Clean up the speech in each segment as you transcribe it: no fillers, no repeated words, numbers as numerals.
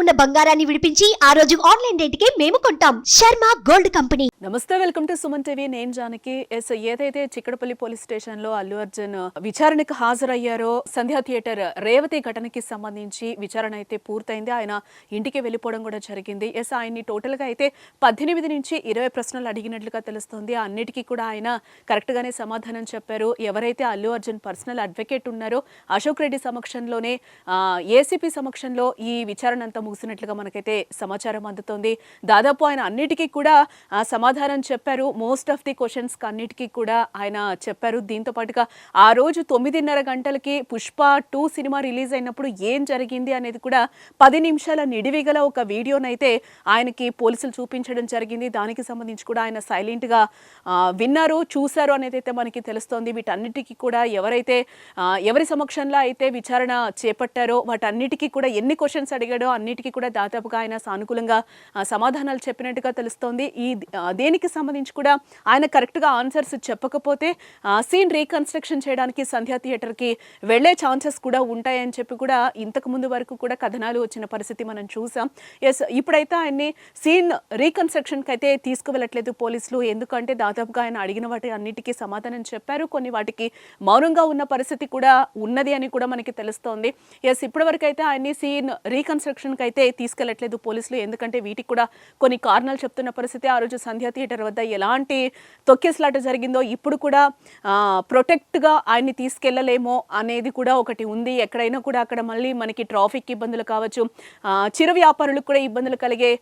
ఉన్న బంగారాన్ని విడిపించి ఆ రోజు ఆన్లైన్ రేటుకే మేము కొంటాం. Sharma gold company. నమస్తే, వెల్కమ్ టు సుమన్ టీవీ. నేను జానకి. ఏదైతే చిక్కడపల్లి పోలీస్ స్టేషన్ లో అల్లు అర్జున్ విచారణకు హాజరయ్యారో సంధ్యా థియేటర్ రేవతి ఘటనకి సంబంధించి విచారణ అయితే పూర్తయింది. ఆయన ఇంటికి వెళ్ళిపోవడం కూడా జరిగింది. ఆయన్ని టోటల్ గా అయితే 18 నుంచి 20 ప్రశ్నలు అడిగినట్లుగా తెలుస్తుంది. అన్నిటికీ కూడా ఆయన కరెక్ట్ గానే సమాధానం చెప్పారు. ఎవరైతే అల్లు అర్జున్ పర్సనల్ అడ్వకేట్ ఉన్నారో అశోక్ రెడ్డి సమక్షంలోనే ఏసీపీ సమక్షంలో ఈ విచారణ అంతా ముగిసినట్లుగా మనకైతే సమాచారం అందుతోంది. దాదాపు ఆయన అన్నిటికీ కూడా సమాధానం చెప్పారు. మోస్ట్ ఆఫ్ ది క్వశ్చన్స్ అన్నిటికీ కూడా ఆయన చెప్పారు. దీంతో పాటుగా ఆ రోజు 9:30 గంటలకి పుష్ప 2 సినిమా రిలీజ్ అయినప్పుడు ఏం జరిగింది అనేది కూడా 10 నిమిషాల నిడివిగల ఒక వీడియోనైతే ఆయనకి పోలీసులు చూపించడం జరిగింది. దానికి సంబంధించి కూడా ఆయన సైలెంట్గా విన్నారు, చూశారు అనేది అయితే మనకి తెలుస్తోంది. వీటన్నిటికీ కూడా ఎవరి సమక్షంలో అయితే విచారణ చేపట్టారో వాటన్నిటికీ కూడా ఎన్ని క్వశ్చన్స్ అడిగాడో అన్నిటికీ కూడా దాదాపుగా ఆయన సానుకూలంగా సమాధానాలు చెప్పినట్టుగా తెలుస్తోంది. దేనికి సంబంధించి కూడా ఆయన కరెక్ట్గా ఆన్సర్స్ చెప్పకపోతే సీన్ రీకన్స్ట్రక్షన్ చేయడానికి సంధ్యా థియేటర్కి వెళ్లే ఛాన్సెస్ కూడా ఉంటాయని చెప్పి కూడా ఇంతకు ముందు వరకు కూడా కథనాలు వచ్చిన పరిస్థితి మనం చూసాం. ఇప్పుడైతే ఆయన్ని సీన్ రీకన్స్ట్రక్షన్కి అయితే తీసుకువెళ్ళట్లేదు పోలీసులు. ఎందుకంటే దాదాపుగా ఆయన అడిగిన వాటి అన్నిటికీ సమాధానం చెప్పారు. కొన్ని వాటికి మౌనంగా ఉన్న పరిస్థితి కూడా ఉన్నది అని కూడా మనకి తెలుస్తోంది. ఇప్పటివరకు అయితే ఆయన్ని సీన్ రీకన్స్ట్రక్షన్కి అయితే తీసుకెళ్లట్లేదు పోలీసులు. ఎందుకంటే వీటికి కూడా కొన్ని కారణాలు చెప్తున్న పరిస్థితి. ఆ రోజు సంధ్యా థియేటర్ వద్ద ఎలాంటి తొక్కేసలాట జరిగిందో ఇప్పుడు కూడా ప్రొటెక్ట్గా ఆయన్ని తీసుకెళ్లలేమో అనేది కూడా ఒకటి ఉంది. ఎక్కడైనా కూడా అక్కడ మళ్ళీ మనకి ట్రాఫిక్ ఇబ్బందులు కావచ్చు, చిరు వ్యాపారులకు కూడా ఇబ్బందులు కలిగే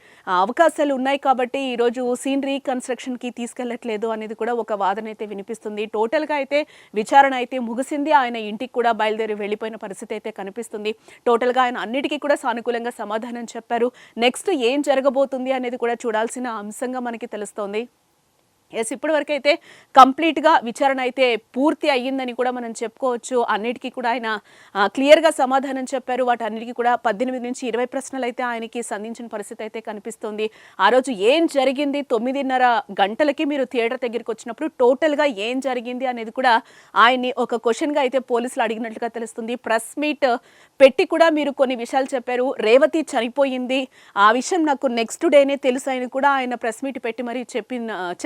అవకాశాలు ఉన్నాయి. కాబట్టి ఈరోజు సీన్ రీకన్స్ట్రక్షన్కి తీసుకెళ్లట్లేదు అనేది కూడా ఒక వాదన అయితే వినిపిస్తుంది. టోటల్గా అయితే విచారణ అయితే ముగిసింది. ఆయన ఇంటికి కూడా బయలుదేరి వెళ్ళిపోయిన పరిస్థితి అయితే కనిపిస్తుంది. టోటల్గా ఆయన అన్నిటికీ కూడా సానుకూలంగా సమాధానం చెప్పారు. నెక్స్ట్ ఏం జరగబోతుంది అనేది కూడా చూడాల్సిన అంశంగా మనకి తెలుస్తోంది. ఇప్పటివరకు అయితే కంప్లీట్గా విచారణ అయితే పూర్తి అయ్యిందని కూడా మనం చెప్పుకోవచ్చు. అన్నిటికీ కూడా ఆయన క్లియర్గా సమాధానం చెప్పారు. వాటన్నిటికీ కూడా 18 నుంచి 20 ప్రశ్నలు అయితే ఆయనకి సంధించిన పరిస్థితి అయితే కనిపిస్తుంది. ఆ రోజు ఏం జరిగింది, 9:30 గంటలకి మీరు థియేటర్ దగ్గరికి వచ్చినప్పుడు టోటల్గా ఏం జరిగింది అనేది కూడా ఆయన్ని ఒక క్వశ్చన్గా అయితే పోలీసులు అడిగినట్లుగా తెలుస్తుంది. ప్రెస్ మీట్ పెట్టి కూడా మీరు కొన్ని విషయాలు చెప్పారు. రేవతి చనిపోయింది, ఆ విషయం నాకు నెక్స్ట్ డేనే తెలుసు అని కూడా ఆయన ప్రెస్ మీట్ పెట్టి మరీ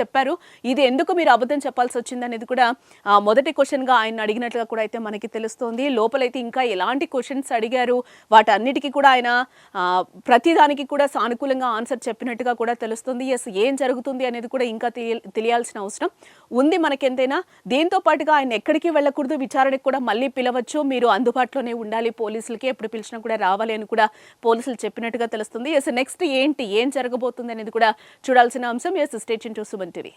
చెప్పారు. ఇది ఎందుకు మీరు అబద్ధం చెప్పాల్సి వచ్చింది అనేది కూడా మొదటి క్వశ్చన్గా ఆయన అడిగినట్లుగా కూడా అయితే మనకి తెలుస్తోంది. లోపలైతే ఇంకా ఎలాంటి క్వశ్చన్స్ అడిగారు వాటన్నిటికీ కూడా ఆయన ప్రతిదానికి కూడా సానుకూలంగా ఆన్సర్ చెప్పినట్టుగా కూడా తెలుస్తుంది. ఏం జరుగుతుంది అనేది కూడా ఇంకా తెలియాల్సిన అవసరం ఉంది మనకెంతైనా. దీంతో పాటుగా ఆయన ఎక్కడికి వెళ్ళకూడదు, విచారణకు కూడా మళ్ళీ పిలవచ్చు, మీరు అందుబాటులోనే ఉండాలి, పోలీసులకి ఎప్పుడు పిలిచినా కూడా రావాలి అని కూడా పోలీసులు చెప్పినట్టుగా తెలుస్తుంది. నెక్స్ట్ ఏం జరగబోతుంది అనేది కూడా చూడాల్సిన అంశం. Stay tuned to Suman TV.